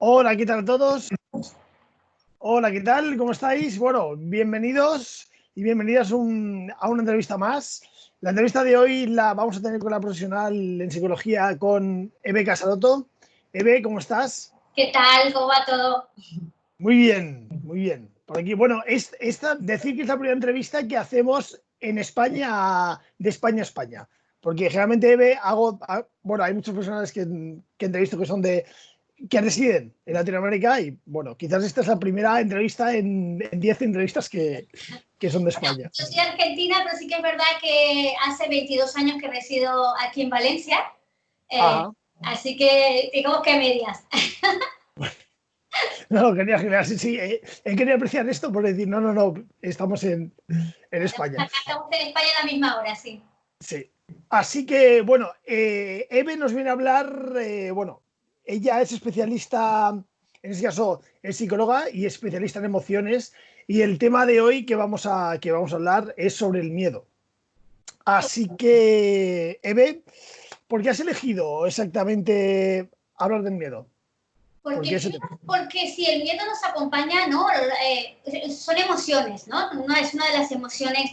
Hola, ¿qué tal a todos? Hola, ¿qué tal? ¿Cómo estáis? Bueno, bienvenidos y bienvenidas a una entrevista más. La entrevista de hoy la vamos a tener con la profesional en psicología, con Eve Casaroto. Eve, ¿cómo estás? ¿Qué tal? ¿Cómo va todo? Muy bien, muy bien. Por aquí, bueno, decir que es la primera entrevista que hacemos en España, de España a España. Porque generalmente Eve bueno, hay muchas personas que entrevisto que son que residen en Latinoamérica y, bueno, quizás esta es la primera entrevista en 10 entrevistas que son de España. Yo soy argentina, pero sí que es verdad que hace 22 años que resido aquí en Valencia, eh, Ajá. así que digamos que medias. No, quería genial, sí, sí. He querido apreciar esto por decir, no, estamos en España. Acá estamos en España a la misma hora, sí. Sí. Así que, bueno, Eve nos viene a hablar, bueno, ella es especialista, en este caso es psicóloga y especialista en emociones, y el tema de hoy que vamos a hablar es sobre el miedo. Así que, Eve, ¿por qué has elegido exactamente hablar del miedo? ¿Por qué Porque, ese tema? porque si el miedo nos acompaña, ¿no? Son emociones, ¿no? Es una de las emociones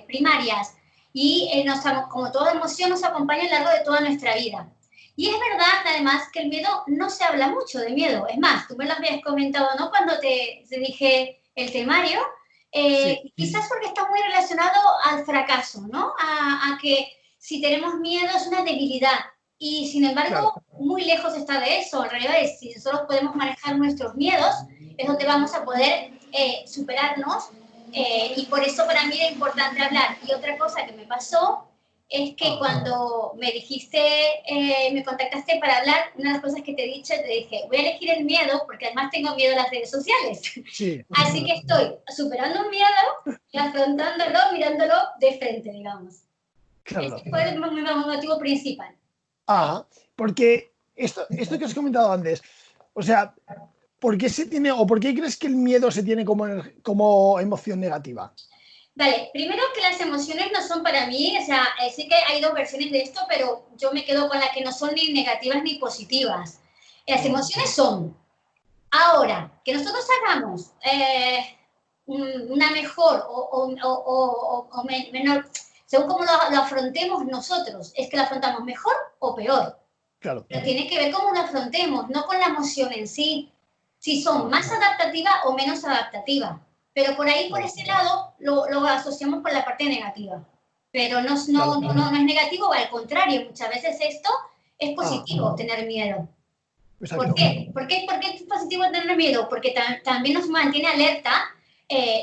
primarias y como toda emoción nos acompaña a lo largo de toda nuestra vida. Y es verdad, además, que el miedo no se habla mucho de miedo. Es más, tú me lo habías comentado, ¿no? Cuando te dije el temario, Sí, quizás porque está muy relacionado al fracaso, ¿no? A que si tenemos miedo es una debilidad. Y sin claro, embargo, muy lejos está de eso. En realidad, si nosotros podemos manejar nuestros miedos, es donde vamos a poder superarnos. Y por eso para mí era importante hablar. Y otra cosa que me pasó es que cuando me dijiste, me contactaste para hablar, una de las cosas que te he dicho, te dije, voy a elegir el miedo porque además tengo miedo a las redes sociales. sí, Así que estoy superando un miedo y afrontándolo, mirándolo de frente, digamos. claro. Ese fue mi motivo principal. Ajá, porque esto que has comentado antes, o sea, ¿por qué se tiene o por qué crees que el miedo se tiene como emoción negativa? Vale, primero que las emociones no son para mí, o sea, sí que hay dos versiones de esto, pero yo me quedo con las que no son ni negativas ni positivas. Las Mm, emociones son, ahora, que nosotros hagamos una mejor o menor, según cómo lo afrontemos nosotros, es que lo afrontamos mejor o peor. claro, Pero tiene que ver cómo lo afrontemos, no con la emoción en sí, si son más adaptativas o menos adaptativas. Pero por ahí, por claro, ese lado, lo asociamos con la parte negativa. Pero claro. no es negativo, al contrario, muchas veces esto es Ah, positivo, tener miedo. ¿Por exacto. qué? ¿Por qué es positivo tener miedo? Porque también nos mantiene alerta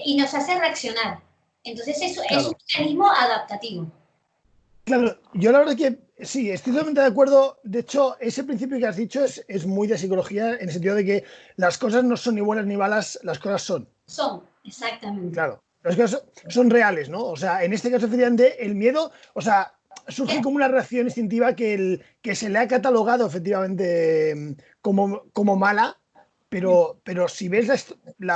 y nos hace reaccionar. Entonces, eso es un Claro, mecanismo adaptativo. claro. Yo la verdad que sí, estoy totalmente de acuerdo. De hecho, ese principio que has dicho es muy de psicología en el sentido de que las cosas no son ni buenas ni malas, las cosas son. Son, exactamente. Claro, las cosas son reales, ¿no? O sea, en este caso, efectivamente, el miedo, o sea, surge como una reacción instintiva que se le ha catalogado efectivamente como mala, pero si ves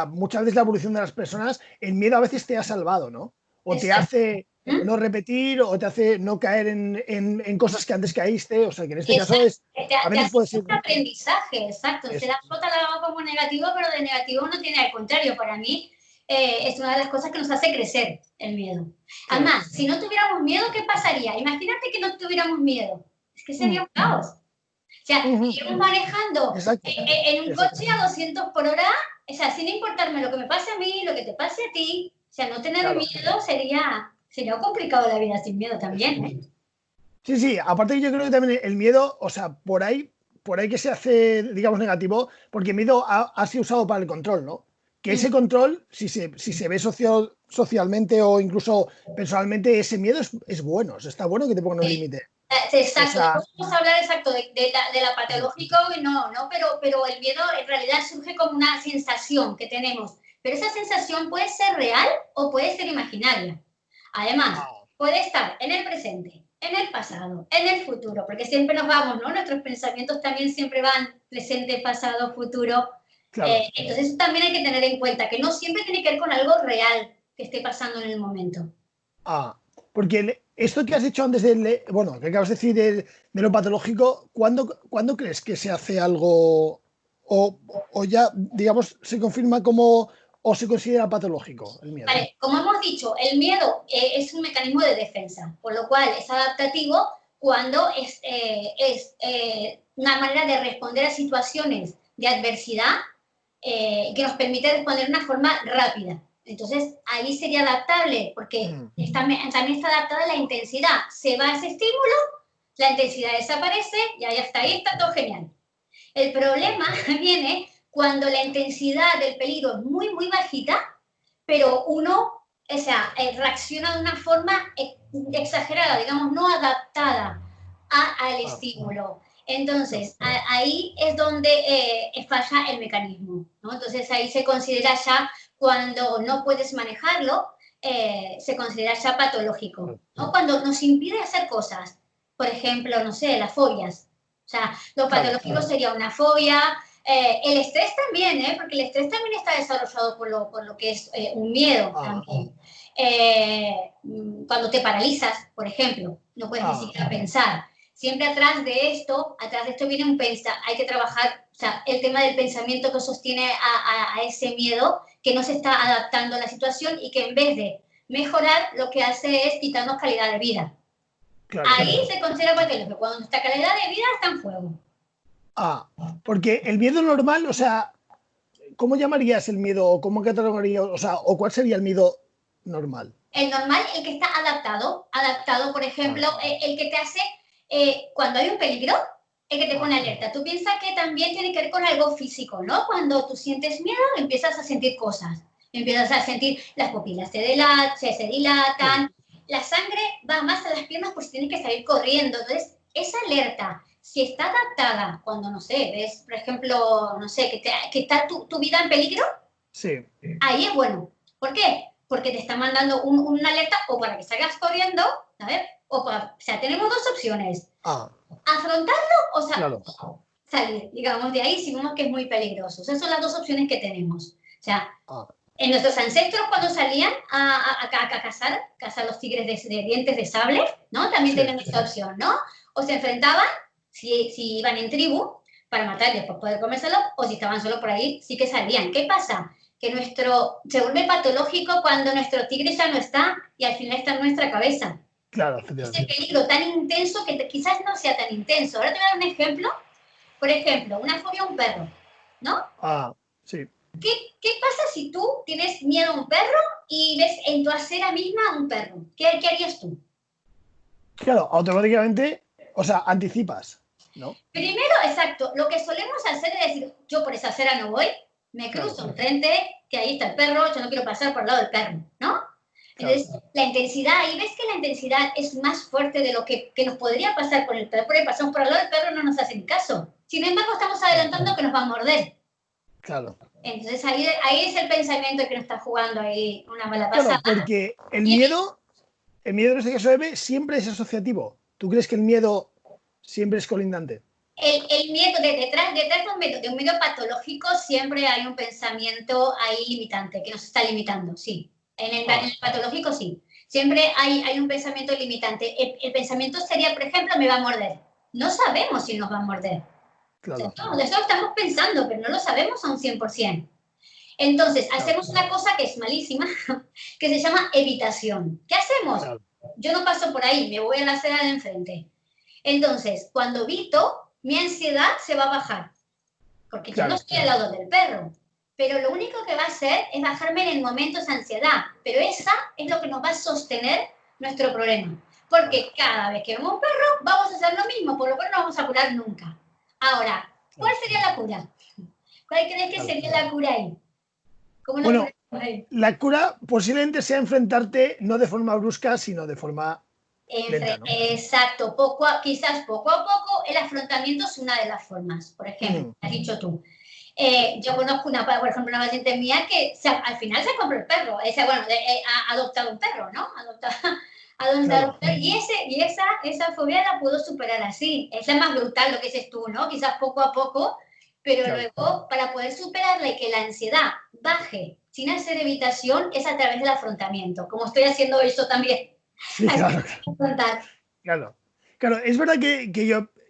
muchas veces la evolución de las personas, el miedo a veces te ha salvado, ¿no? O te Exacto. hace ¿Mm? no repetir o te hace no caer en cosas que antes caíste, o sea, que en este caso Exacto. a Te veces hace puede ser un aprendizaje, exacto. Se eso. la flota la damos como negativo, pero de negativo no tiene al contrario. Para mí es una de las cosas que nos hace crecer el miedo. Claro. Además, si no tuviéramos miedo, ¿qué pasaría? Imagínate que no tuviéramos miedo. Es que sería Mm, un caos. O sea, mm, iremos manejando exacto, en un exacto. coche a 200 por hora, o sea, sin importarme lo que me pase a mí, lo que te pase a ti. O sea, no tener Claro. miedo sería complicado la vida sin miedo también, ¿eh? Sí, sí, aparte yo creo que también el miedo, o sea, por ahí que se hace, digamos, negativo, porque el miedo ha sido usado para el control, ¿no? Que ese control, si se ve socialmente o incluso personalmente, ese miedo es bueno, o sea, está bueno que te pongan un límite. O Exacto, sea, después vamos a hablar exacto de la patológico, no, pero el miedo en realidad surge como una sensación que tenemos, pero esa sensación puede ser real o puede ser imaginaria. Además, ah, puede estar en el presente, en el pasado, en el futuro, porque siempre nos vamos, ¿no? Nuestros pensamientos también siempre van presente, pasado, futuro. claro, Entonces eso también hay que tener en cuenta, que no siempre tiene que ver con algo real que esté pasando en el momento. porque esto que has dicho antes bueno, que acabas de decir de lo patológico, ¿cuándo crees que se hace algo o ya, digamos, se confirma como o se considera patológico el miedo? Vale, como hemos dicho, el miedo es un mecanismo de defensa, por lo cual es adaptativo cuando es una manera de responder a situaciones de adversidad que nos permite responder de una forma rápida. Entonces, ahí sería adaptable, porque también está adaptada a la intensidad. Se va ese estímulo, la intensidad desaparece y ahí hasta ahí está todo genial. El problema viene cuando la intensidad del peligro es muy, muy bajita, pero uno, o sea, reacciona de una forma exagerada, digamos, no adaptada al estímulo. Entonces, ahí es donde falla el mecanismo, ¿no? Entonces, ahí se considera ya, cuando no puedes manejarlo, se considera ya patológico, ¿no? Cuando nos impide hacer cosas, por ejemplo, no sé, las fobias. O sea, lo patológico sería una fobia. El estrés también, porque el estrés también está desarrollado por lo que es un miedo también. Cuando te paralizas, por ejemplo, no puedes ni siquiera pensar. Siempre atrás de esto viene un pensar, hay que trabajar, o sea, el tema del pensamiento que sostiene a ese miedo, que no se está adaptando a la situación y que en vez de mejorar, lo que hace es quitarnos calidad de vida. Claro. Ahí se considera patológico, cuando nuestra calidad de vida está en juego. Porque el miedo normal, o sea, ¿cómo llamarías el miedo o cómo catalogarías, o sea, o cuál sería el miedo normal? El normal, el que está adaptado, por ejemplo, el que te hace, cuando hay un peligro, el que te pone alerta. Tú piensas que también tiene que ver con algo físico, ¿no? Cuando tú sientes miedo, empiezas a sentir cosas. Empiezas a sentir las pupilas se dilatan, la sangre va más a las piernas pues tienes que salir corriendo. Entonces, esa alerta, si está adaptada, cuando, no sé, ves, por ejemplo, no sé, que está tu vida en peligro, ahí es bueno. ¿Por qué? Porque te está mandando una alerta o para que salgas corriendo, a ver, o sea, tenemos dos opciones. Afrontarlo o salir, digamos, de ahí si vemos que es muy peligroso. Esas son las dos opciones que tenemos. O sea, en nuestros ancestros cuando salían a cazar los tigres de dientes de sable, ¿no? También tenían esta opción, ¿no? O se enfrentaban, si iban en tribu, para matar y después poder comérselo, o si estaban solo por ahí, sí que salían. ¿Qué pasa? Que se vuelve patológico cuando nuestro tigre ya no está y al final está en nuestra cabeza. Claro, ese peligro tan intenso que quizás no sea tan intenso. Ahora te voy a dar un ejemplo. Por ejemplo, una fobia a un perro, ¿no? Sí. ¿Qué pasa si tú tienes miedo a un perro y ves en tu acera misma a un perro? ¿Qué harías tú? Claro, automáticamente, o sea, anticipas, ¿no? Primero, exacto, lo que solemos hacer es decir, yo por esa acera no voy, me cruzo enfrente, que ahí está el perro, yo no quiero pasar por el lado del perro, ¿no? Entonces, la intensidad, ahí ves que la intensidad es más fuerte de lo que nos podría pasar por el perro, porque pasamos por el lado del perro y no nos hacen caso. Sin embargo, estamos adelantando que nos va a morder. Claro. Entonces, ahí es el pensamiento que nos está jugando ahí una mala pasada. Claro, porque el miedo en este caso, Eve, siempre es asociativo. ¿Tú crees que el miedo siempre es colindante? El miedo, detrás de un miedo patológico siempre hay un pensamiento ahí limitante, que nos está limitando, sí. En el patológico sí. Siempre hay un pensamiento limitante. El pensamiento sería, por ejemplo, me va a morder. No sabemos si nos va a morder. Claro. O sea, eso estamos pensando, pero no lo sabemos a un 100%. Entonces, hacemos una cosa que es malísima, que se llama evitación. ¿Qué hacemos? Yo no paso por ahí, me voy a la acera de enfrente. Entonces, cuando evito, mi ansiedad se va a bajar, porque yo no estoy al lado del perro, pero lo único que va a hacer es bajarme en el momento esa ansiedad, pero esa es lo que nos va a sostener nuestro problema, porque cada vez que vemos un perro vamos a hacer lo mismo, por lo cual no vamos a curar nunca. Ahora, ¿cuál sería la cura? ¿Cuál crees que sería la cura ahí? Bueno, la cura posiblemente sea enfrentarte no de forma brusca, sino de forma lenta, ¿no? Exacto, quizás poco a poco el afrontamiento es una de las formas. Por ejemplo, has dicho tú. Yo conozco por ejemplo, una paciente mía que al final se compró el perro. Ha adoptado un perro, ¿no? Adoptado un perro. Y esa fobia la pudo superar así. Es la más brutal lo que dices tú, ¿no? Quizás poco a poco, pero luego para poder superarla y que la ansiedad baje sin hacer evitación es a través del afrontamiento, como estoy haciendo esto también. Sí, claro. Claro, es verdad que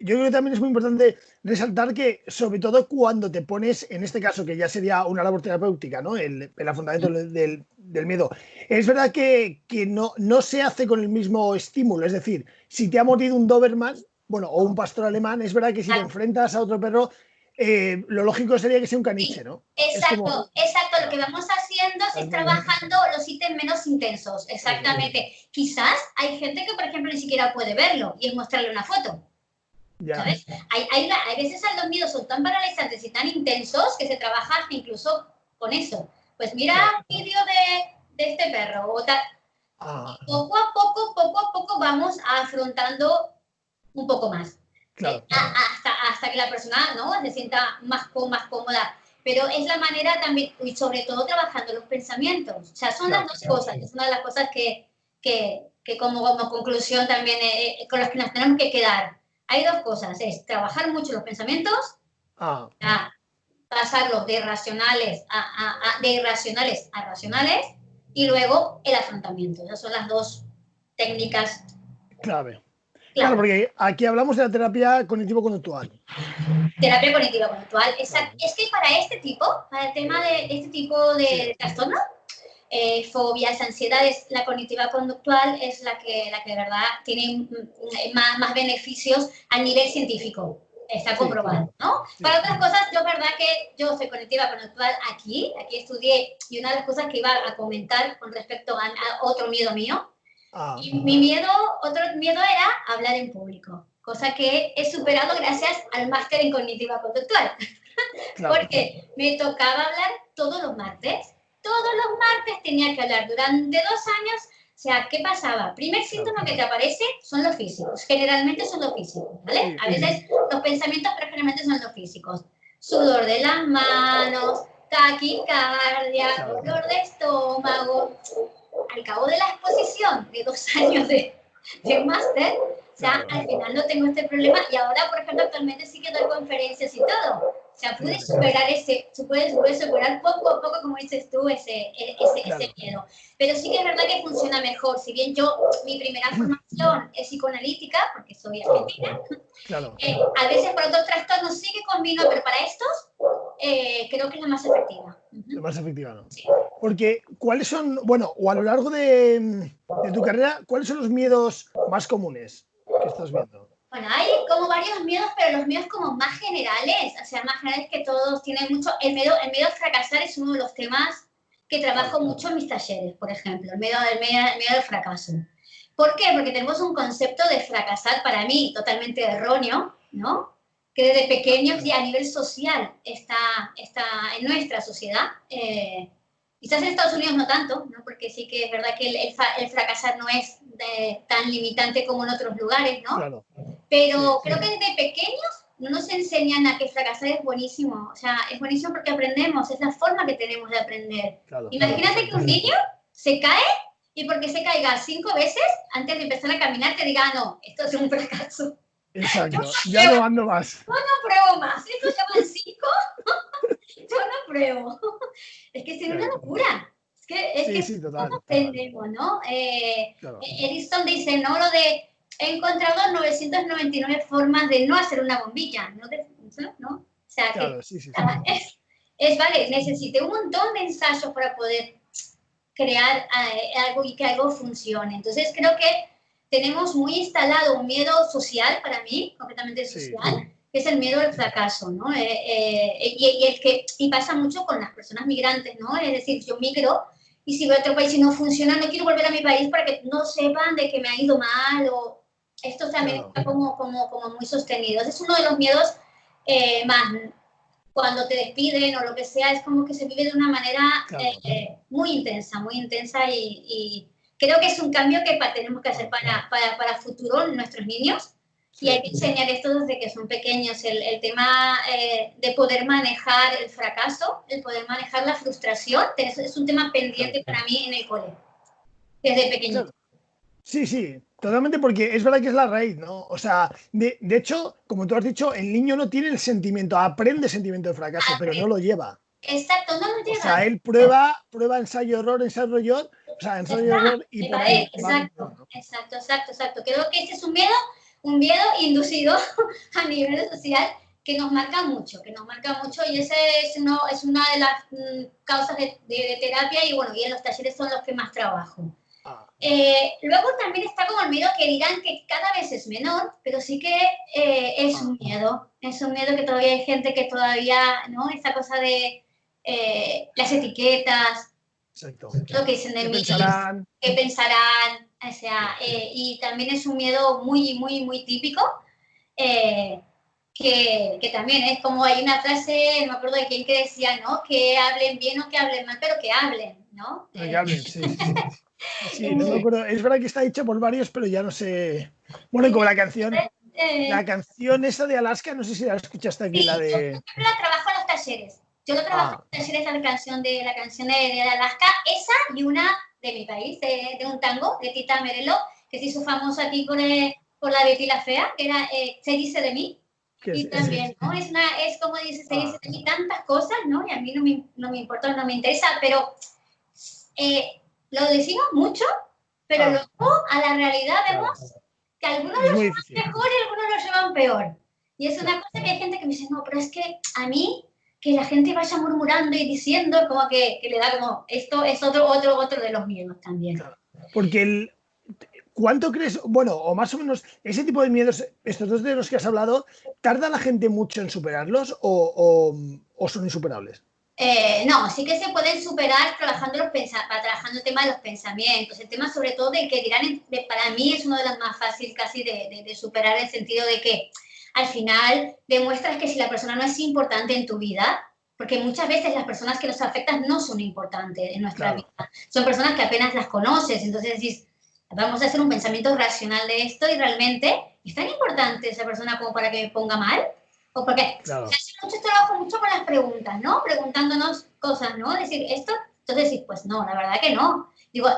yo creo que también es muy importante resaltar que, sobre todo cuando te pones, en este caso, que ya sería una labor terapéutica, ¿no? El afrontamiento del miedo, es verdad que no se hace con el mismo estímulo. Es decir, si te ha mordido un Doberman, bueno, o un pastor alemán, es verdad que si te enfrentas a otro perro, lo lógico sería que sea un caniche, ¿no? Exacto, exacto. Lo que vamos haciendo es trabajando los ítems menos intensos. Exactamente. Quizás hay gente que, por ejemplo, ni siquiera puede verlo y es mostrarle una foto. ¿Sabes? Hay veces los miedos son tan paralizantes y tan intensos que se trabaja incluso con eso. Pues mira un vídeo de este perro. O tal. Poco a poco vamos afrontando un poco más. Claro. Hasta que la persona, ¿no?, se sienta más cómoda. Pero es la manera también, y sobre todo trabajando los pensamientos. O sea, son las dos cosas. Es una de las cosas que como conclusión también con las que nos tenemos que quedar. Hay dos cosas, es trabajar mucho los pensamientos, pasarlos de irracionales a racionales, y luego el afrontamiento. Esas son las dos técnicas clave. Claro, porque aquí hablamos de la terapia cognitivo-conductual. Terapia cognitivo-conductual, exacto. Es que para el tema de este tipo de trastorno, fobias, ansiedades, la cognitiva conductual es la que de verdad tiene más beneficios a nivel científico. Está comprobado, ¿no? Para otras cosas, yo verdad que yo soy cognitiva conductual aquí estudié, y una de las cosas que iba a comentar con respecto a otro miedo mío, y otro miedo era hablar en público, cosa que he superado gracias al máster en cognitiva conductual. Porque me tocaba hablar todos los martes tenía que hablar durante 2 años. O sea, ¿qué pasaba? Primer síntoma que te aparece son los físicos, generalmente son los físicos, ¿vale? A veces los pensamientos, pero generalmente son los físicos. Sudor de las manos, taquicardia, dolor de estómago. Al cabo de la exposición de 2 años de máster, o sea, al final no tengo este problema, y ahora, por ejemplo, actualmente sí que doy conferencias y todo. O sea, pude superar poco a poco, como dices tú, ese miedo. Pero sí que es verdad que funciona mejor. Si bien mi primera formación es psicoanalítica, porque soy argentina, a veces por otros trastornos sí que combino, pero para estos creo que es la más efectiva. La más efectiva, ¿no? Sí. Porque, ¿cuáles son, bueno, o a lo largo de tu carrera, cuáles son los miedos más comunes que estás viendo? Bueno, hay como varios miedos, pero los miedos como más generales, o sea, más generales que todos tienen mucho. El miedo a fracasar es uno de los temas que trabajo mucho en mis talleres, por ejemplo, el miedo al fracaso. ¿Por qué? Porque tenemos un concepto de fracasar, para mí, totalmente erróneo, ¿no? Que desde pequeños y a nivel social está en nuestra sociedad. Quizás en Estados Unidos no tanto, ¿no? Porque sí que es verdad que el fracasar no es tan limitante como en otros lugares, ¿no? Claro. Pero creo que desde pequeños no nos enseñan a que fracasar es buenísimo. O sea, es buenísimo porque aprendemos, es la forma que tenemos de aprender. Claro, imagínate que un niño se cae y porque se caiga 5 veces, antes de empezar a caminar te diga, no, esto es un fracaso. Exacto, ya no ando más. Yo no pruebo más, estos llevan 5, yo no pruebo. Es que es una locura. Es que total, aprendemos, ¿no? Edison dice, ¿no? Lo de, he encontrado 999 formas de no hacer una bombilla, ¿no? O sea, claro, vale, necesité un montón de ensayos para poder crear algo y que algo funcione. Entonces creo que tenemos muy instalado un miedo social, para mí, completamente social, que es el miedo al fracaso, ¿no? Y pasa mucho con las personas migrantes, ¿no? Es decir, yo migro y si voy a otro país y no funciona, no quiero volver a mi país para que no sepan de que me ha ido mal, o esto también está como muy sostenido. Ese es uno de los miedos más, cuando te despiden o lo que sea, es como que se vive de una manera muy intensa, y creo que es un cambio que tenemos que hacer para futuro nuestros niños. Y hay que enseñar esto desde que son pequeños, el tema de poder manejar el fracaso, el poder manejar la frustración, es un tema pendiente para mí en el colegio, desde pequeñito. Claro. Sí, totalmente, porque es verdad que es la raíz, ¿no? O sea, de hecho, como tú has dicho, el niño no tiene el sentimiento, aprende sentimiento de fracaso, pero no lo lleva. Exacto, no lo lleva. O sea, él prueba, ensayo, error, y por ahí. Exacto. Creo que este es un miedo un miedo inducido a nivel social que nos marca mucho y ese es una de las causas de terapia y bueno, y en los talleres son los que más trabajo. Luego también está como el miedo que dirán que cada vez es menor, pero sí que es un miedo que todavía hay gente que todavía, ¿no? Esa cosa de las etiquetas, Exacto. lo que dicen de mí, qué pensarán, o sea, y también es un miedo muy típico, que también es como hay una frase, no me acuerdo de quién que decía, ¿no? Que hablen bien o que hablen mal, pero que hablen, ¿no? Que hablen, sí. Sí, no me acuerdo. Es verdad que está hecha por varios, pero ya no sé. Bueno, como la canción esa de Alaska, no sé si la escuchaste aquí, sí, la de. Yo la trabajo en los talleres. Yo lo trabajo en los talleres, la canción de Alaska, esa y una de mi país, de un tango, de Tita Merelo, que se hizo famoso aquí por la Betty la Fea, que era Se dice de mí. Y también, ¿no? Es como dice, se dice de mí tantas cosas, ¿no? Y a mí no me importa, no me interesa, pero lo decimos mucho, pero luego a la realidad vemos que algunos lo llevan mejor y algunos lo llevan peor. Y es una cosa que hay gente que me dice, no, pero es que a mí, que la gente vaya murmurando y diciendo, como que le da como, esto es otro de los miedos también. Porque ¿cuánto crees? Bueno, o más o menos, ese tipo de miedos, estos dos de los que has hablado, ¿tarda la gente mucho en superarlos o son insuperables? No, sí que se pueden superar trabajando el tema de los pensamientos, el tema sobre todo de que dirán, para mí es uno de los más fáciles casi de superar, en el sentido de que al final demuestras que si la persona no es importante en tu vida, porque muchas veces las personas que nos afectan no son importantes en nuestra vida, son personas que apenas las conoces, entonces decís, vamos a hacer un pensamiento racional de esto y realmente es tan importante esa persona como para que me ponga mal. O porque se hace mucho trabajo mucho con las preguntas, ¿no? Preguntándonos cosas, ¿no? Decir esto, entonces decís, pues no, la verdad que no. Digo,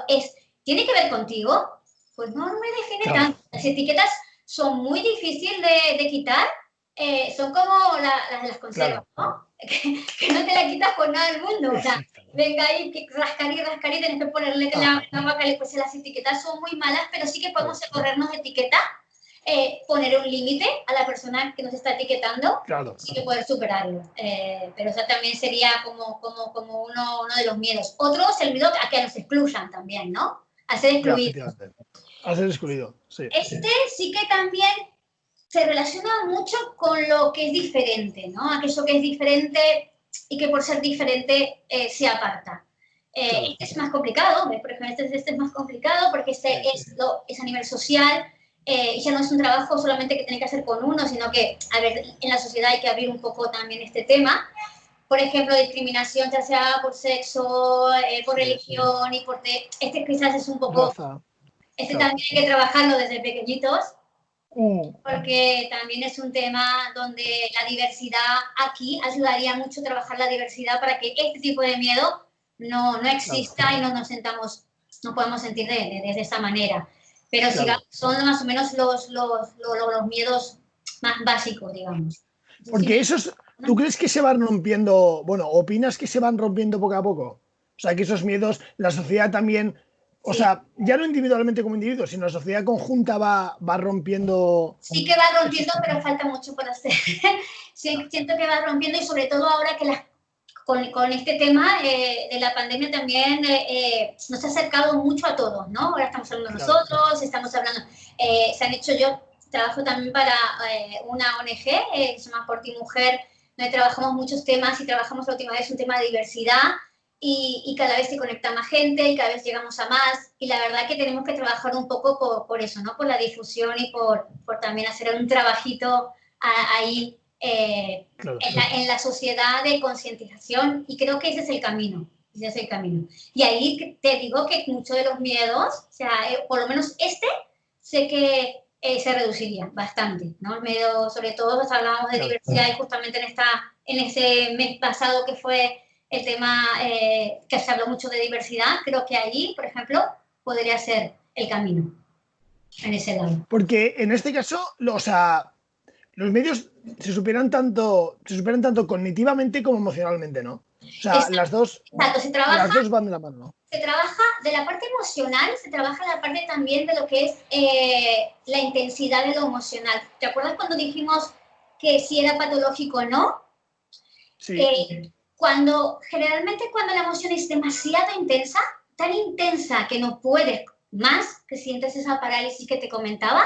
¿tiene que ver contigo? Pues no me define tanto. Las etiquetas son muy difíciles de quitar, son como las de las conservas, ¿no? Que no te la quitas con nada del mundo. O sea, venga ahí, que rascar y tenés que ponerle la vaca, pues las etiquetas son muy malas, pero sí que podemos corrernos de etiqueta. Poner un límite a la persona que nos está etiquetando y que poder superarlo. Pero eso también sería como uno de los miedos. Otro es el miedo a que nos excluyan también, ¿no? A ser excluidos. A ser excluido, sí. Sí que también se relaciona mucho con lo que es diferente, ¿no? Aquello que es diferente y que por ser diferente se aparta. Este es más complicado, por ejemplo, este es más complicado porque es a nivel social. Y ya no es un trabajo solamente que tiene que hacer con uno, sino que, a ver, en la sociedad hay que abrir un poco también este tema. Por ejemplo, discriminación, ya sea por sexo, por religión, y este quizás es un poco... Raza. También hay que trabajarlo desde pequeñitos, porque también es un tema donde la diversidad aquí ayudaría mucho a trabajar la diversidad para que este tipo de miedo no exista y no podemos sentir de esa manera. Pero son más o menos los miedos más básicos, digamos. Porque esos, ¿tú crees que se van rompiendo, bueno, opinas que se van rompiendo poco a poco? O sea, que esos miedos, la sociedad también, o sea, ya no individualmente como individuo, sino la sociedad conjunta va rompiendo. Sí que va rompiendo, pero falta mucho por hacer. Sí, siento que va rompiendo y sobre todo ahora que con este tema de la pandemia también nos ha acercado mucho a todos, ¿no? Ahora estamos hablando nosotros, estamos hablando, yo trabajo también para una ONG que se llama Por Ti Mujer, donde trabajamos muchos temas y trabajamos la última vez un tema de diversidad y cada vez se conecta más gente y cada vez llegamos a más y la verdad que tenemos que trabajar un poco por eso, ¿no? Por la difusión y por también hacer un trabajito ahí en la sociedad de concientización y creo que ese es el camino. Y ahí te digo que muchos de los miedos, o sea, por lo menos sé que se reduciría bastante, ¿no? El miedo, sobre todo, pues hablábamos de diversidad y justamente en ese mes pasado que fue el tema que se habló mucho de diversidad, creo que ahí, por ejemplo, podría ser el camino en ese lado. Porque en este caso, o sea, los medios se superan tanto cognitivamente como emocionalmente, ¿no? O sea, las dos van de la mano, ¿no? Se trabaja de la parte emocional, se trabaja la parte también de lo que es la intensidad de lo emocional. ¿Te acuerdas cuando dijimos que si era patológico o no? Sí. Generalmente cuando la emoción es demasiado intensa, tan intensa que no puedes más, que sientes esa parálisis que te comentaba,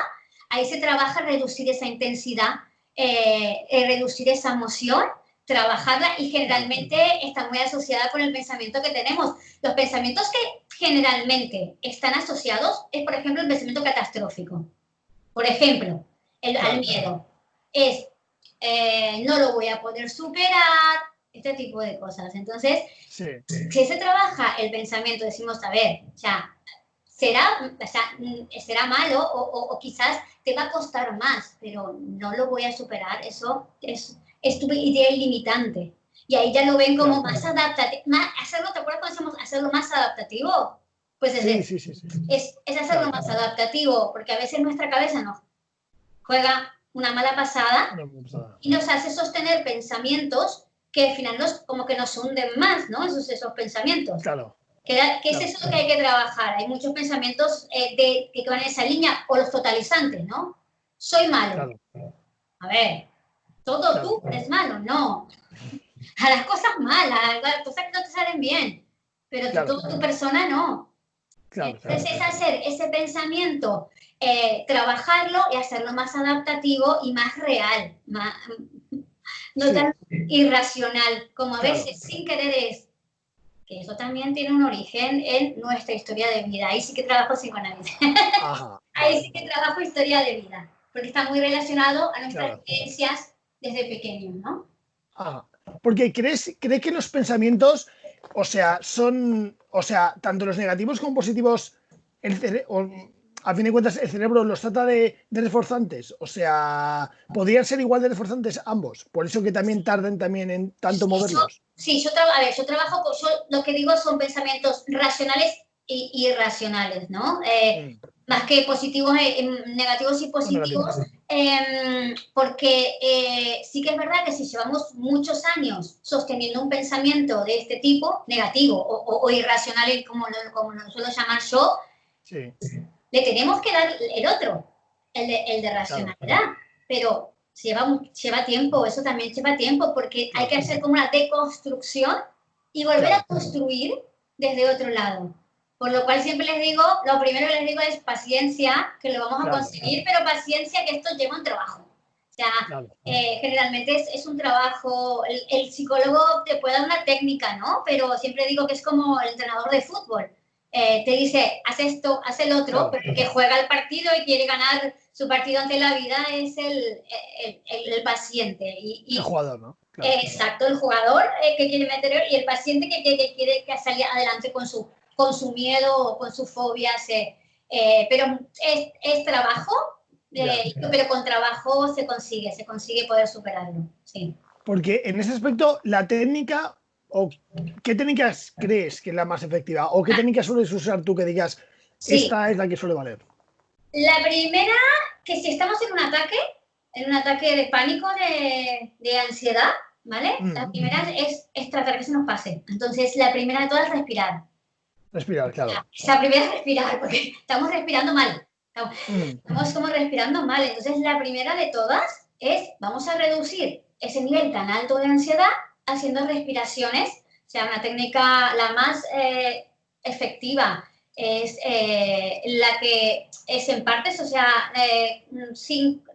ahí se trabaja reducir esa intensidad, reducir esa emoción, trabajarla, y generalmente está muy asociada con el pensamiento que tenemos. Los pensamientos que generalmente están asociados es, por ejemplo, el pensamiento catastrófico. Por ejemplo, al miedo. Es, no lo voy a poder superar, este tipo de cosas. Entonces, si se trabaja el pensamiento, decimos, a ver, será malo o quizás te va a costar más, pero no lo voy a superar. Eso es tu idea ilimitante. Y ahí ya lo ven como más adaptativo. ¿Te acuerdas cuando decimos hacerlo más adaptativo? Pues es hacerlo más adaptativo, porque a veces nuestra cabeza nos juega una mala pasada y nos hace sostener pensamientos que al final como que nos hunden más, ¿no? Esos pensamientos. Claro. ¿Qué es eso lo que hay que trabajar? Hay muchos pensamientos que van en esa línea, o los totalizantes, ¿no? Soy malo. A ver, tú eres malo, no. A las cosas malas, a las cosas que no te salen bien, pero toda tu persona no. Entonces es hacer ese pensamiento, trabajarlo y hacerlo más adaptativo y más real, no tan irracional como a veces sin querer es. Que eso también tiene un origen en nuestra historia de vida. Ahí sí que trabajo psicoanálisis. Ahí sí que trabajo historia de vida, porque está muy relacionado a nuestras creencias desde pequeños, ¿no? Porque ¿crees que los pensamientos, tanto los negativos como positivos, a fin de cuentas, el cerebro los trata de reforzantes? O sea, ¿podrían ser igual de reforzantes ambos? Por eso que también tarden también en tanto moverlos. Yo trabajo, lo que digo son pensamientos racionales e irracionales, ¿no? Más que positivos, negativos y positivos, porque sí que es verdad que si llevamos muchos años sosteniendo un pensamiento de este tipo, negativo o irracional, como lo suelo llamar yo, le tenemos que dar el otro, el de racionalidad, pero lleva tiempo, eso también lleva tiempo, porque hay que hacer como una deconstrucción y volver a construir desde otro lado. Por lo cual siempre les digo, lo primero que les digo es paciencia, que lo vamos a conseguir, pero paciencia, que esto lleva un trabajo. O sea, generalmente es un trabajo, el psicólogo te puede dar una técnica, ¿no? Pero siempre digo que es como el entrenador de fútbol. Te dice, haz esto, haz el otro, pero el que juega el partido y quiere ganar su partido ante la vida es el paciente. El jugador, ¿no? Exacto, el jugador que quiere meter, y el paciente que quiere salir adelante con su miedo o con sus fobias. Pero es trabajo, pero con trabajo se consigue poder superarlo. Sí. Porque en ese aspecto, la técnica, o ¿qué técnicas crees que es la más efectiva? ¿O qué técnicas sueles usar tú que digas, esta es la que suele valer? La primera, que si estamos en un ataque de pánico, de ansiedad, ¿vale? La primera es tratar que se nos pase. Entonces, la primera de todas es respirar. Respirar, claro. La primera es respirar, porque estamos respirando mal. Estamos como respirando mal. Entonces, la primera de todas es, vamos a reducir ese nivel tan alto de ansiedad haciendo respiraciones. O sea, una técnica la más efectiva es la que es en partes, o sea,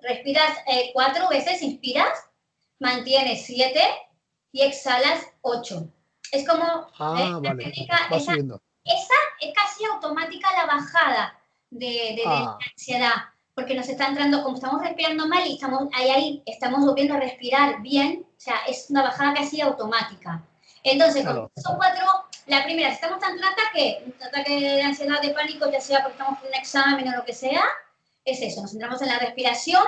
respiras 4 veces, inspiras, mantienes 7 y exhalas 8. Es como vale. técnica, esa es casi automática la bajada de la ansiedad, porque nos está entrando, como estamos respirando mal y estamos volviendo a respirar bien, o sea, es una bajada casi automática. Entonces, con esos 4, la primera, si estamos ante un ataque de ansiedad, de pánico, ya sea porque estamos en un examen o lo que sea, es eso, nos centramos en la respiración.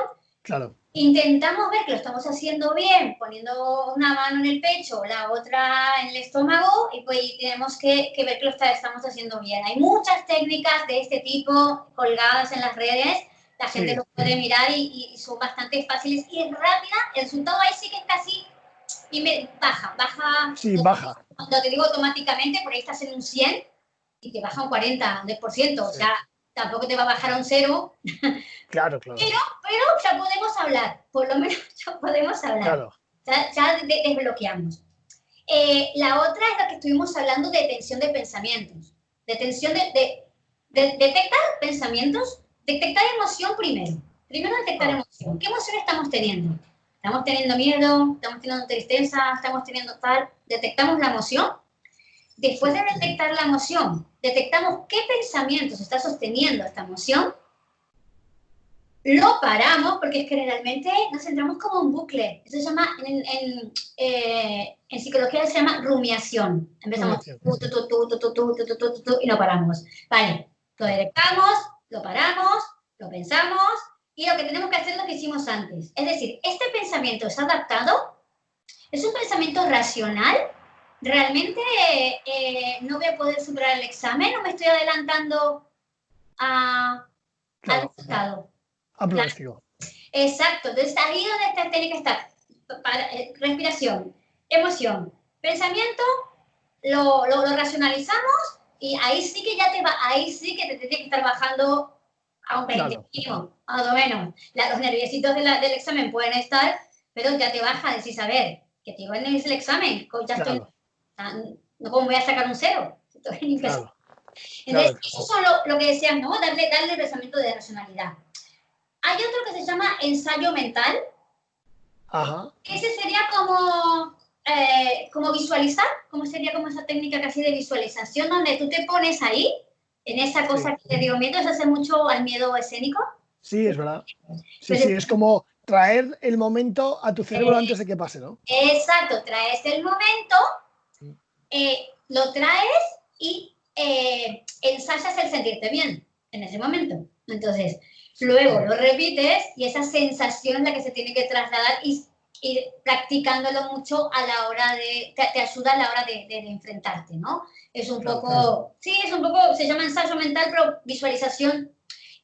Intentamos ver que lo estamos haciendo bien, poniendo una mano en el pecho, la otra en el estómago, y pues tenemos que ver que lo estamos haciendo bien. Hay muchas técnicas de este tipo colgadas en las redes, la gente lo puede mirar y son bastante fáciles y rápidas. El resultado ahí sí que es casi y me baja, Sí, baja. no te digo automáticamente, por ahí estás en un 100 y te baja un 40, un 10%, sí. O sea, tampoco te va a bajar a un 0. Claro, claro. Pero ya podemos hablar, por lo menos ya podemos hablar. Claro. Ya desbloqueamos. La otra es la que estuvimos hablando de tensión de pensamientos. De tensión de detectar pensamientos, detectar emoción primero. Primero detectar emoción. ¿Qué emoción estamos teniendo? ¿Estamos teniendo miedo? ¿Estamos teniendo tristeza? ¿Estamos teniendo tal? Detectamos la emoción. Después de detectar la emoción, detectamos qué pensamientos está sosteniendo esta emoción. Lo paramos porque es que realmente nos entramos como un bucle. Eso se llama, en psicología se llama rumiación. Empezamos y no paramos. Vale, lo detectamos, lo paramos, lo pensamos y lo que tenemos que hacer es lo que hicimos antes. Es decir, este pensamiento es adaptado, es un pensamiento racional. Realmente no voy a poder superar el examen o me estoy adelantando al resultado. A plástico. Exacto, entonces ahí donde tiene que estar. Respiración, emoción, pensamiento, lo racionalizamos y ahí sí que ahí sí que te tiene que estar bajando a un 20 mínimo, más o menos. Los nerviositos del examen pueden estar, pero ya te baja, decís, a ver, que te iban en el examen, ya estoy, no como voy a sacar un 0. Entonces, eso son lo que decías, ¿no? Darle el pensamiento de racionalidad. Hay otro que se llama ensayo mental. Ajá. Ese sería como visualizar, como sería como esa técnica casi de visualización, donde tú te pones ahí, en esa cosa que te dio miedo, eso hace mucho al miedo escénico. Sí, es verdad. Sí, sí, es como traer el momento a tu cerebro antes de que pase, ¿no? Exacto, traes el momento, lo traes y ensayas el sentirte bien en ese momento. Entonces, luego lo repites y esa sensación es la que se tiene que trasladar y ir practicándolo mucho a la hora te ayuda a la hora de enfrentarte, ¿no? Es un poco, sí, es un poco, se llama ensayo mental, pero visualización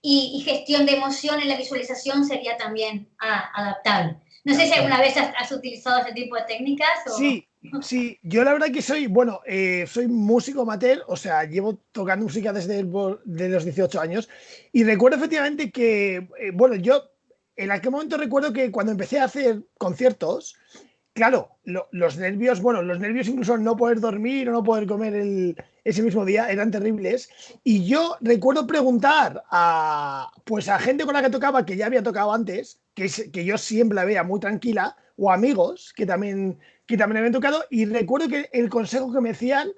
y gestión de emoción en la visualización sería también adaptable. No sé si alguna vez has utilizado ese tipo de técnicas. Sí, sí, yo la verdad que soy músico amateur, o sea, llevo tocando música desde los 18 años y recuerdo efectivamente que, yo en aquel momento recuerdo que cuando empecé a hacer conciertos, claro, los nervios, los nervios incluso no poder dormir o no poder comer ese mismo día eran terribles. Y yo recuerdo preguntar a gente con la que tocaba, que ya había tocado antes, que yo siempre la veía muy tranquila, o amigos que también habían tocado, y recuerdo que el consejo que me decían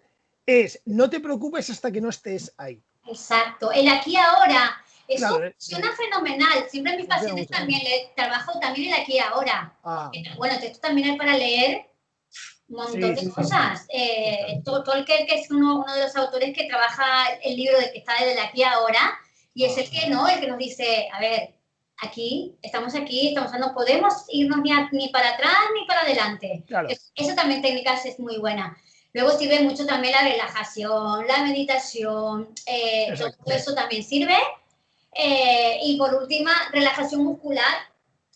es: no te preocupes hasta que no estés ahí. Exacto, el aquí y ahora. Eso claro, funciona fenomenal. Siempre a mis pacientes también trabajo también el aquí y ahora. Bueno, esto también es para leer un montón de cosas. Tolkien, que es uno de los autores que trabaja el libro de que está desde el aquí y ahora, y es el que nos dice, a ver, estamos aquí, no podemos irnos ni para atrás ni para adelante. Claro. Eso también técnicas es muy buena. Luego sirve mucho también la relajación, la meditación, todo eso también sirve. Y por última, relajación muscular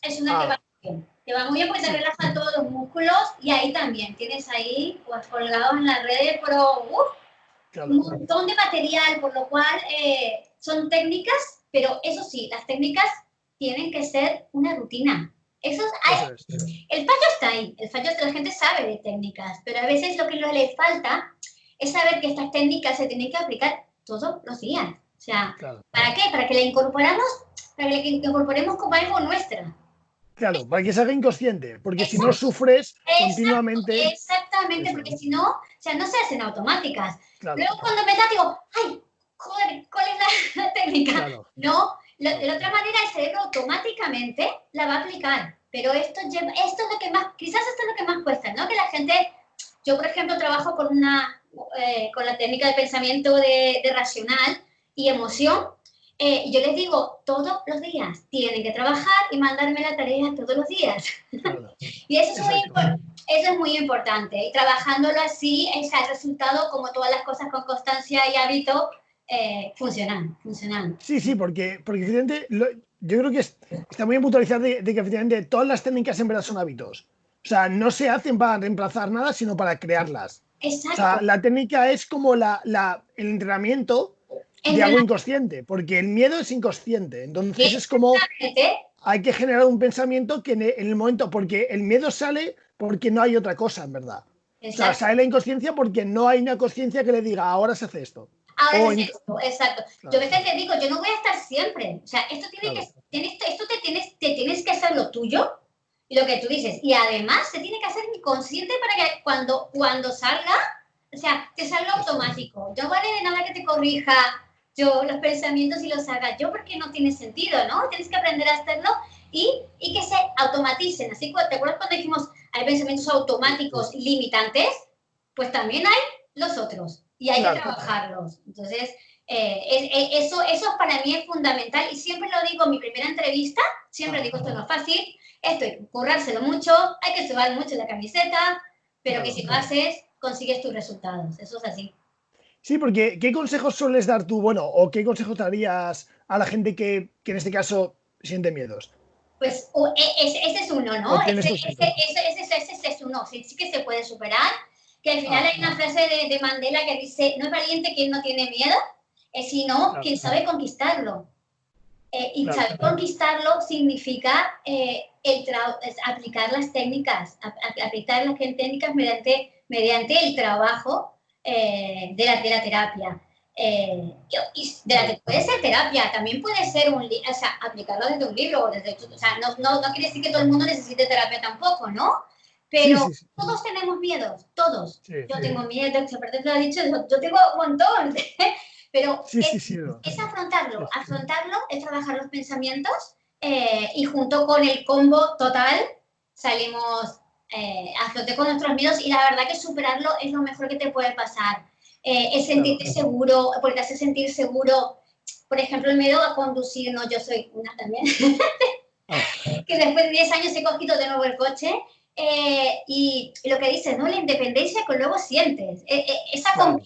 es una que va muy bien. Te va muy bien porque te relaja todos los músculos y ahí también tienes ahí pues colgados en las redes, pero un montón de material, por lo cual son técnicas, pero eso sí, las técnicas tienen que ser una rutina. El fallo está ahí, la gente sabe de técnicas, pero a veces lo que le falta es saber que estas técnicas se tienen que aplicar todos los días. O sea, ¿para qué? Para que la incorporemos como algo nuestra. Claro, para que se haga inconsciente, porque si no sufres continuamente. Exactamente, porque si no, o sea, no se hacen automáticas. Luego cuando me da, digo, ay, joder, ¿cuál es la técnica? No, de otra manera el cerebro automáticamente la va a aplicar. Pero esto es lo que más, quizás esto es lo que más cuesta, ¿no? Que la gente, yo por ejemplo trabajo con la técnica de pensamiento de racional y emoción. Yo les digo, todos los días tienen que trabajar y mandarme la tarea todos los días. Y eso es muy importante. Y trabajándolo así, el resultado, como todas las cosas con constancia y hábito, funcionan. Sí, porque efectivamente yo creo que está muy bien puntualizar de que efectivamente todas las técnicas en verdad son hábitos. O sea, no se hacen para reemplazar nada, sino para crearlas. O sea, Exacto. la técnica es como el entrenamiento de algo Entrenamiento. inconsciente, porque el miedo es inconsciente. Entonces es como Exactamente. hay que generar un pensamiento que en el momento, porque el miedo sale porque no hay otra cosa, en verdad. O sea, Exacto. sale la inconsciencia porque no hay una conciencia que le diga, ahora se hace esto. Ahora O es esto, exacto. Yo a claro, veces le digo, yo no voy a estar siempre. O sea, esto tiene que, claro, esto te tienes que hacer lo tuyo y lo que tú dices. Y además se tiene que hacer inconsciente para que cuando salga, o sea, te salga automático. No vale de nada que te corrija yo los pensamientos y los haga yo porque no tiene sentido, ¿no? Tienes que aprender a hacerlo y que se automaticen. Así, ¿te acuerdas cuando dijimos hay pensamientos automáticos limitantes? Pues también hay los otros y hay que claro. trabajarlos. Entonces, eso para mí es fundamental y siempre lo digo en mi primera entrevista, siempre digo, esto no es fácil, esto hay que currárselo mucho, hay que sudar mucho la camiseta, pero que Claro. si lo haces, consigues tus resultados. Eso es así. Sí, porque ¿qué consejos sueles dar tú? Bueno, o qué consejos darías a la gente que en este caso siente miedos. Pues ese es uno, O ¿no? tiene estos síntomas. Ese es uno, sí, sí que se puede superar. Que al final Ah, hay una frase de Mandela que dice, no es valiente quien no tiene miedo, sino claro, quien sabe conquistarlo. Y claro, saber conquistarlo significa aplicar las técnicas, aplicar las técnicas mediante el trabajo de la terapia. Puede ser terapia, también puede ser o sea, aplicarlo desde un libro, o sea, no quiere decir que todo el mundo necesite terapia tampoco, ¿no? sí, Pero sí, sí, todos tenemos miedos, todos. sí, Yo tengo miedo, que aparte te lo he dicho, yo tengo un montón, pero sí, sí, sí, no, es sí, afrontarlo, es trabajar los pensamientos y junto con el combo total salimos a flote con nuestros miedos y la verdad que superarlo es lo mejor que te puede pasar. Es claro. sentirte seguro, porque te hace sentir seguro. Por ejemplo, el miedo a conducir, no, yo soy una también, Ah, que después de 10 años he cogido de nuevo el coche y lo que dices, ¿no? La independencia que luego sientes, claro,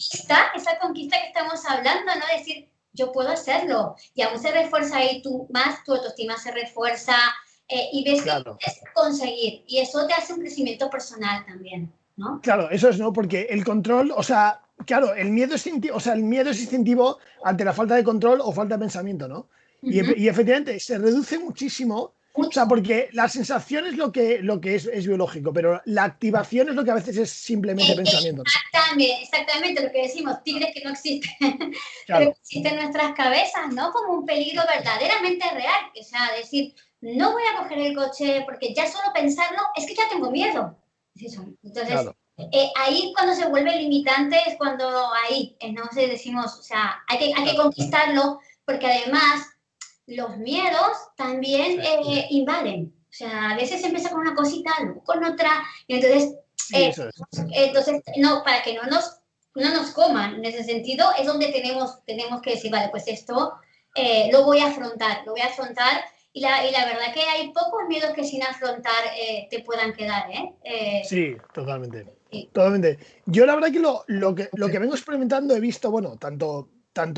esa conquista que estamos hablando, ¿no? Decir, yo puedo hacerlo y aún se refuerza ahí tu autoestima se refuerza y ves que claro. puedes conseguir y eso te hace un crecimiento personal también, ¿no? Claro, eso es, ¿no? Porque el control, o sea, claro, el miedo es instintivo, o sea, el miedo es instintivo ante la falta de control o falta de pensamiento, ¿no? Uh -huh. Y efectivamente se reduce muchísimo, o sea, Mucho. porque la sensación es lo que es biológico, pero la activación es lo que a veces es simplemente pensamiento, ¿no? Exactamente lo que decimos, tigres que no existen, pero que Claro, existen en nuestras cabezas, ¿no? Como un peligro verdaderamente real. O sea, decir, no voy a coger el coche porque ya solo pensarlo, es que ya tengo miedo. Entonces, claro, ahí cuando se vuelve limitante es cuando ahí, no sé, decimos, o sea, hay que claro, conquistarlo porque además los miedos también invaden. O sea, a veces se empieza con una cosita, luego con otra, y entonces sí, eso es. no, para que no nos coman, en ese sentido, es donde tenemos que decir, vale, pues esto lo voy a afrontar, y la verdad que hay pocos miedos que sin afrontar te puedan quedar, Sí, totalmente. Sí. Totalmente. Yo la verdad que lo que vengo experimentando he visto, bueno, tanto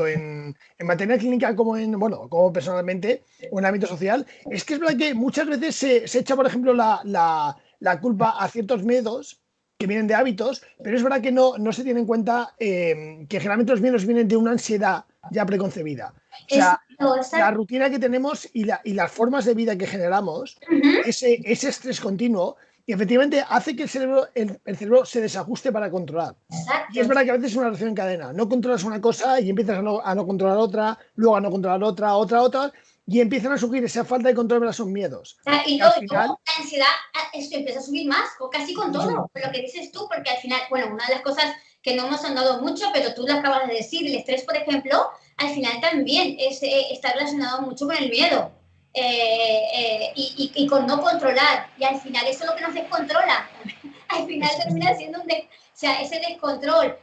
en materia clínica como bueno, como personalmente, o en el ámbito social, es que es verdad que muchas veces se echa, por ejemplo, la culpa a ciertos miedos que vienen de hábitos, pero es verdad que no se tiene en cuenta que generalmente los miedos vienen de una ansiedad ya preconcebida. O sea, la Exacto. rutina que tenemos y las formas de vida que generamos, Uh -huh. ese estrés continuo, y efectivamente hace que el cerebro se desajuste para controlar. Y es Exacto. verdad que a veces es una reacción en cadena. No controlas una cosa y empiezas a no controlar otra, luego a no controlar otra, y empiezan a surgir esa falta de control, ¿verdad? Son miedos. O sea, y Y al luego final, la ansiedad esto empieza a subir más, o casi con sí, todo, lo que dices tú, porque al final, bueno, una de las cosas que no hemos andado mucho, pero tú lo acabas de decir, el estrés, por ejemplo, al final también está relacionado mucho con el miedo y con no controlar, y al final eso es lo que nos descontrola, al final eso es. termina siendo o sea, ese descontrol.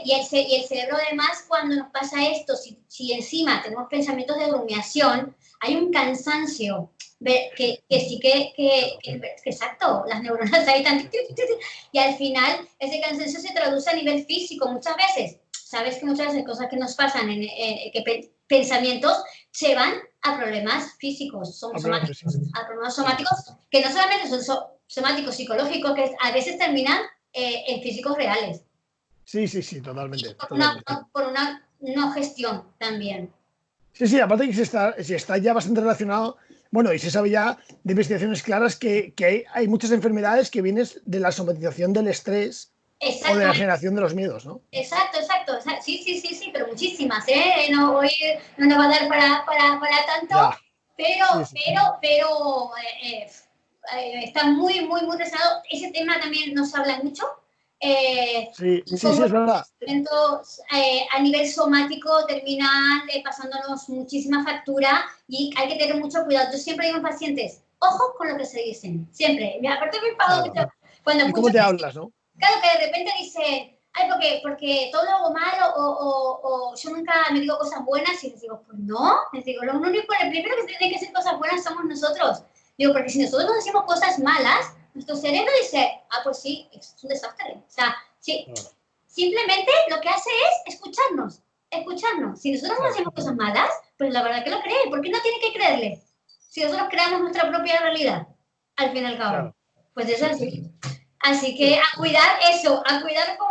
Y el cerebro además, cuando nos pasa esto, si encima tenemos pensamientos de rumiación, hay un cansancio que sí que exacto, las neuronas ahí están y al final ese cansancio se traduce a nivel físico muchas veces. Sabes que muchas veces cosas que nos pasan, pensamientos, llevan a problemas físicos, A problemas somáticos, físicos. a problemas Claro, somáticos que no solamente son somáticos, psicológicos, que a veces terminan en físicos reales. Sí, totalmente. Por una no gestión también. Sí, aparte que se está ya bastante relacionado, bueno, y se sabe ya de investigaciones claras que hay muchas enfermedades que vienen de la somatización del estrés o de la generación de los miedos, ¿no? Exacto. Sí, pero muchísimas, ¿eh? No, hoy no nos va a dar para tanto, Ya. pero está muy relacionado. Ese tema también nos habla mucho. Sí, es verdad. A nivel somático terminan pasándonos muchísima factura y hay que tener mucho cuidado. Yo siempre digo a pacientes, ojo con lo que se dicen, siempre. Aparte me enfado mucho cuando ¿Y cómo te hablas, no? Claro, que de repente dicen, ay, porque todo lo hago mal o yo nunca me digo cosas buenas y les digo, pues no, les digo, lo único, el primero que tiene que hacer cosas buenas somos nosotros. Digo, porque si nosotros nos decimos cosas malas, nuestro cerebro dice, ah, pues sí, es un desastre. O sea, sí, simplemente lo que hace es escucharnos. Si nosotros nos decimos cosas malas, pues la verdad que lo cree. ¿Por qué no tiene que creerle? Si nosotros creamos nuestra propia realidad, al fin y al cabo. Claro. Pues es así. Así que a cuidar eso, a cuidar como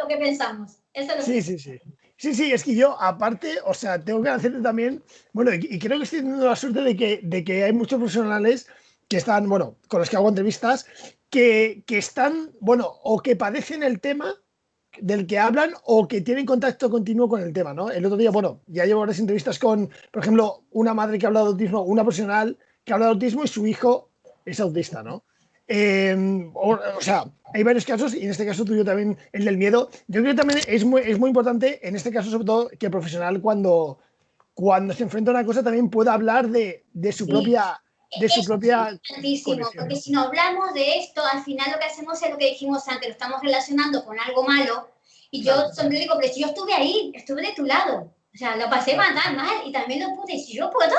lo que pensamos. Eso es lo que... Sí, es que yo, aparte, o sea, tengo que hacerte también, bueno, y creo que estoy teniendo la suerte de que hay muchos profesionales que están, bueno, con los que hago entrevistas, que están, bueno, o que padecen el tema del que hablan o que tienen contacto continuo con el tema, ¿no? El otro día, bueno, ya llevo varias entrevistas con, por ejemplo, una madre que habla de autismo, una profesional que habla de autismo y su hijo es autista, ¿no? O sea, hay varios casos y en este caso tuyo también el del miedo. Yo creo que también es muy importante, en este caso sobre todo, que el profesional cuando se enfrenta a una cosa también pueda hablar de su propia... De su propia es importantísimo, porque si no hablamos de esto, al final lo que hacemos es lo que dijimos antes, lo estamos relacionando con algo malo. Y yo siempre digo, pero si yo estuve ahí, estuve de tu lado. O sea, lo pasé mal y también lo pude. Si yo puedo,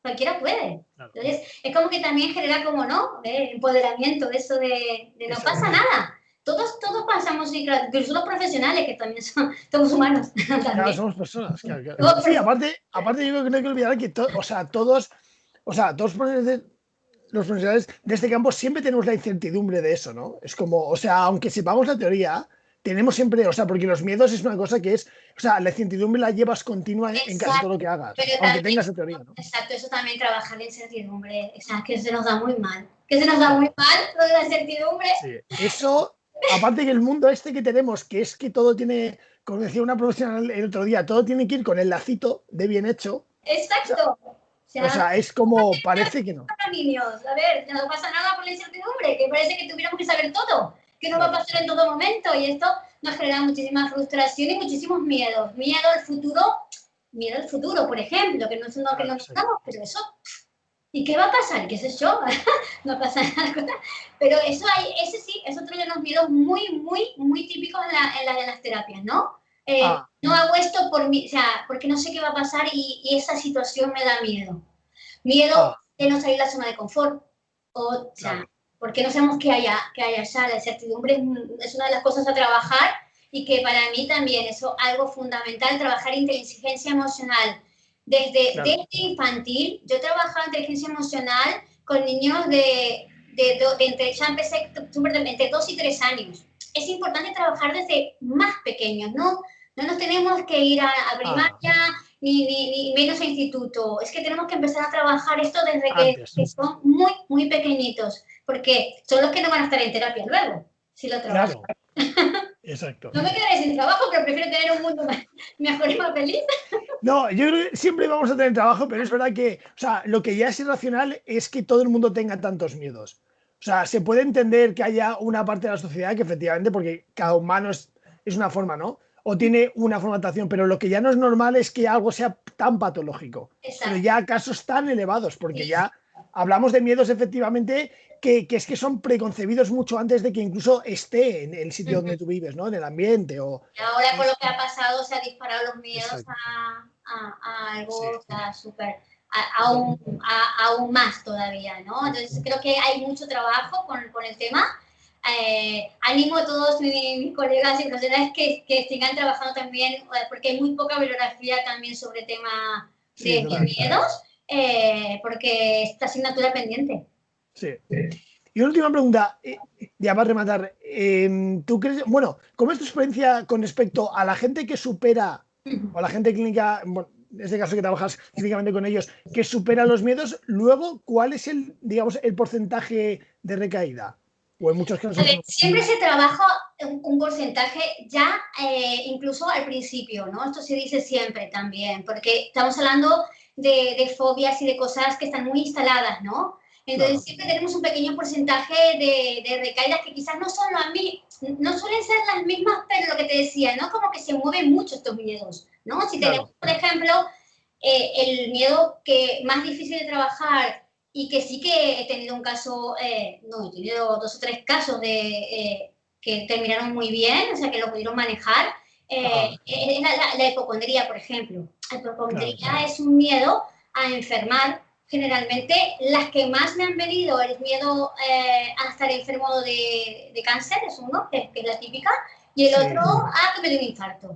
cualquiera puede. Entonces, es como que también genera como, ¿no? Empoderamiento, eso de no pasa nada. Todos pasamos, incluso los profesionales, que también somos humanos. Claro, somos personas. Claro. Sí, aparte yo creo que no hay que olvidar que todos los profesionales de este campo siempre tenemos la incertidumbre de eso, ¿no? Es como, o sea, aunque sepamos la teoría, tenemos siempre, o sea, porque los miedos es una cosa que es, o sea, la incertidumbre la llevas continua en casi todo lo que hagas, aunque también, tengas la teoría, ¿no? Exacto, eso también trabajar la incertidumbre, o sea, que se nos da muy mal. Que se nos da muy mal lo de la incertidumbre. Sí, eso, aparte que el mundo este que tenemos, que es que todo tiene, como decía una profesional el otro día, todo tiene que ir con el lacito de bien hecho. Exacto. O sea, es como, parece que no. Niños, a ver, no pasa nada por la incertidumbre, que parece que tuviéramos que saber todo, que no va a pasar en todo momento, y esto nos genera muchísima frustración y muchísimos miedos. Miedo al futuro, por ejemplo, que no nos damos, pero eso, ¿y qué va a pasar? ¿Qué sé yo? No pasa nada. Pero ese sí, es otro de los miedos muy típicos en las terapias, ¿no? No hago esto por mí, o sea, porque no sé qué va a pasar y esa situación me da miedo. Miedo de no salir de la zona de confort. O sea, porque no sabemos qué hay allá. La incertidumbre es una de las cosas a trabajar y que para mí también es algo fundamental, trabajar inteligencia emocional. Desde infantil, yo he trabajado inteligencia emocional con niños ya empecé entre 2 y 3 años. Es importante trabajar desde más pequeños, ¿no? No nos tenemos que ir a primaria ni menos a instituto. Es que tenemos que empezar a trabajar esto desde que son muy pequeñitos, porque son los que no van a estar en terapia luego, si lo trabajan. Exacto. No me quedaré sin trabajo, pero prefiero tener un mundo mejor y más feliz. No, yo creo que siempre vamos a tener trabajo, pero es verdad que, o sea, lo que ya es irracional es que todo el mundo tenga tantos miedos. O sea, se puede entender que haya una parte de la sociedad que efectivamente, porque cada humano es una forma, ¿no? O tiene una formatación, pero lo que ya no es normal es que algo sea tan patológico. Exacto. Pero ya casos tan elevados, porque ya hablamos de miedos efectivamente que es que son preconcebidos mucho antes de que incluso esté en el sitio donde tú vives, ¿no? En el ambiente. Y ahora con lo que ha pasado se han disparado los miedos a algo súper, aún más todavía, ¿no? Entonces creo que hay mucho trabajo con el tema. Animo a todos mis colegas y profesionales que sigan trabajando también, porque hay muy poca bibliografía también sobre el tema de miedos, porque esta asignatura pendiente. Sí. Y una última pregunta, ya para rematar. ¿Tú crees, bueno, cómo es tu experiencia con respecto a la gente que supera, o a la gente clínica, bueno, en este caso que trabajas clínicamente con ellos, que supera los miedos? Luego, ¿cuál es el, digamos, el porcentaje de recaída? O en muchos casos no. Siempre se trabaja un porcentaje ya incluso al principio, ¿no? Esto se dice siempre también, porque estamos hablando de fobias y de cosas que están muy instaladas, ¿no? Entonces claro, siempre tenemos un pequeño porcentaje de recaídas que quizás no son no suelen ser las mismas, pero lo que te decía, ¿no? Como que se mueven mucho estos miedos, ¿no? Si tenemos, por ejemplo, el miedo que más difícil de trabajar y que sí que he tenido un caso, no, he tenido 2 o 3 casos que terminaron muy bien, o sea, que lo pudieron manejar. Es la hipocondría, por ejemplo. La hipocondría es un miedo a enfermar. Generalmente, las que más me han venido, el miedo a estar enfermo de cáncer, es uno, que es la típica, y el otro, que me dio un infarto.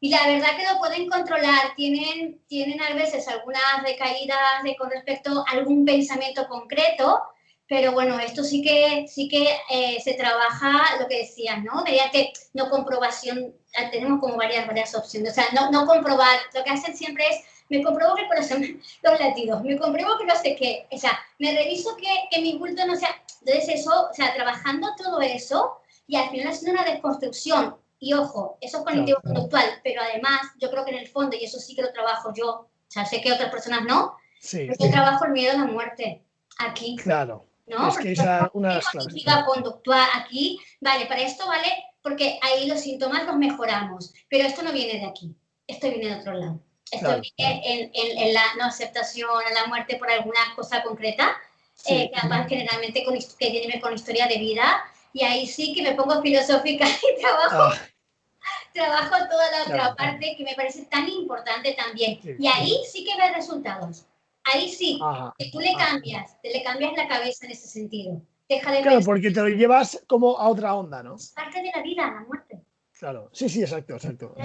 Y la verdad que lo pueden controlar, tienen a veces algunas recaídas con respecto a algún pensamiento concreto, pero bueno, esto sí que se trabaja, lo que decías, ¿no? Mediante no comprobación, tenemos como varias opciones, o sea, no comprobar, lo que hacen siempre es, me compruebo que el corazón, los latidos, me compruebo que no sé qué, o sea, me reviso que mi bulto no sea, entonces eso, o sea, trabajando todo eso y al final haciendo una desconstrucción. Y ojo, eso es cognitivo-conductual, pero además yo creo que en el fondo, y eso sí que lo trabajo yo, o sea, sé que otras personas no, pero yo trabajo el miedo a la muerte aquí. Claro. ¿No? Es que esa una de las claves. Conductual aquí, vale, para esto vale, porque ahí los síntomas los mejoramos, pero esto no viene de aquí, esto viene de otro lado. Esto viene en la no aceptación a la muerte por alguna cosa concreta, que además generalmente que tiene con historia de vida, y ahí sí que me pongo filosófica y trabajo toda la otra parte que me parece tan importante también. Y ahí sí que ves resultados. Ahí sí, que tú le cambias la cabeza en ese sentido. Deja de pensar, porque te lo llevas como a otra onda, ¿no? Es parte de la vida, la muerte. Claro, sí, exacto.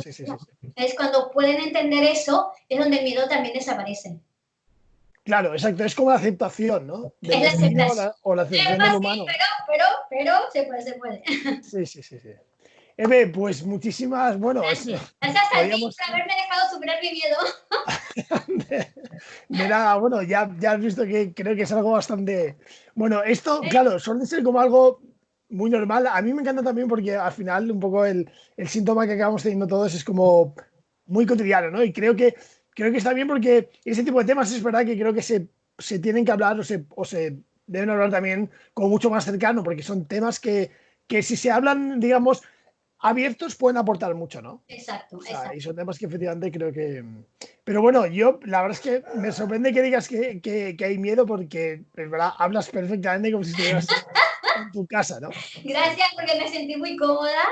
Sí. Es cuando pueden entender eso, es donde el miedo también desaparece. Claro, exacto, es como la aceptación, ¿no? Es la aceptación. O la aceptación del humano. Pero se puede. Sí. Eve, pues muchísimas, bueno... Gracias a ti por haberme dejado superar mi miedo. de nada, bueno, ya has visto que creo que es algo bastante... Bueno, esto, claro, suele ser como algo muy normal. A mí me encanta también porque al final un poco el síntoma que acabamos teniendo todos es como muy cotidiano, ¿no? Y creo que está bien porque ese tipo de temas es verdad que creo que se tienen que hablar o se deben hablar también como mucho más cercano, porque son temas que si se hablan, digamos, abiertos pueden aportar mucho, ¿no? Exacto. Y son temas que efectivamente creo que... Pero bueno, yo la verdad es que me sorprende que digas que hay miedo porque, es verdad, hablas perfectamente como si estuvieras en tu casa, ¿no? Gracias, porque me sentí muy cómoda.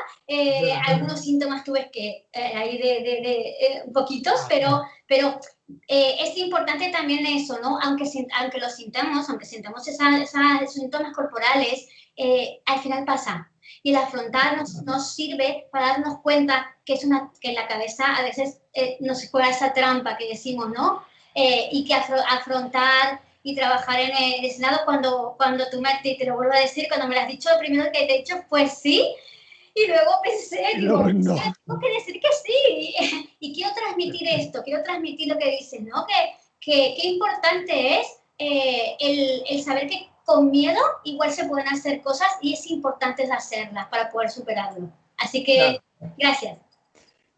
Algunos síntomas tuve que ahí de poquitos, pero es importante también eso, ¿no? Aunque lo sintamos, aunque sintamos esos síntomas corporales, al final pasa. Y el afrontar nos sirve para darnos cuenta que en la cabeza a veces nos juega esa trampa que decimos, ¿no? Y que afrontar y trabajar en ese lado cuando tú te lo vuelvo a decir, cuando me lo has dicho, lo primero que te he dicho fue sí, y luego pensé, digo, no. Tengo que decir que sí, y quiero transmitir esto, quiero transmitir lo que dices, ¿no? Que importante es el saber que con miedo igual se pueden hacer cosas y es importante hacerlas para poder superarlo. Así que, gracias.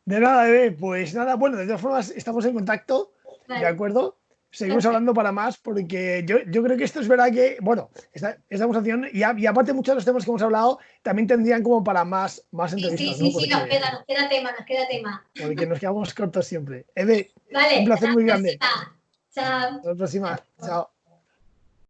De nada, Bebé, pues nada, bueno, de todas formas estamos en contacto, ¿de acuerdo? Seguimos hablando para más porque yo creo que esto es verdad que, bueno, esta conversación y aparte muchos de los temas que hemos hablado también tendrían como para más entrevistas, ¿no? Sí, nos queda tema. Porque nos quedamos cortos siempre. Eve, vale, un placer muy grande. Chao. Hasta la próxima. Chao.